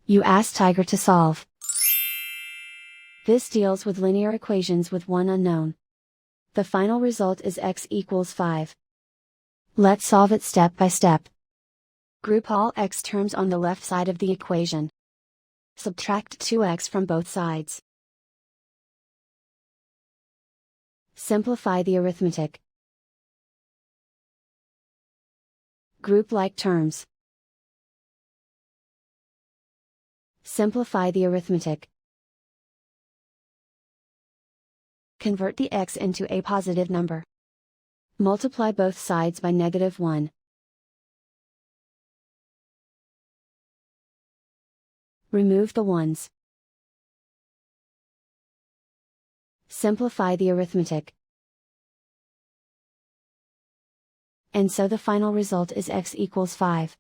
You ask Tiger to solve. This deals with linear equations with one unknown. The final result is x equals 5. Let's solve it step by step. Group all x terms on the left side of the equation. Subtract 2x from both sides. Simplify the arithmetic. Group like terms. Simplify the arithmetic. Convert the x into a positive number. Multiply both sides by -1. Remove the ones. Simplify the arithmetic. And so the final result is x equals 5.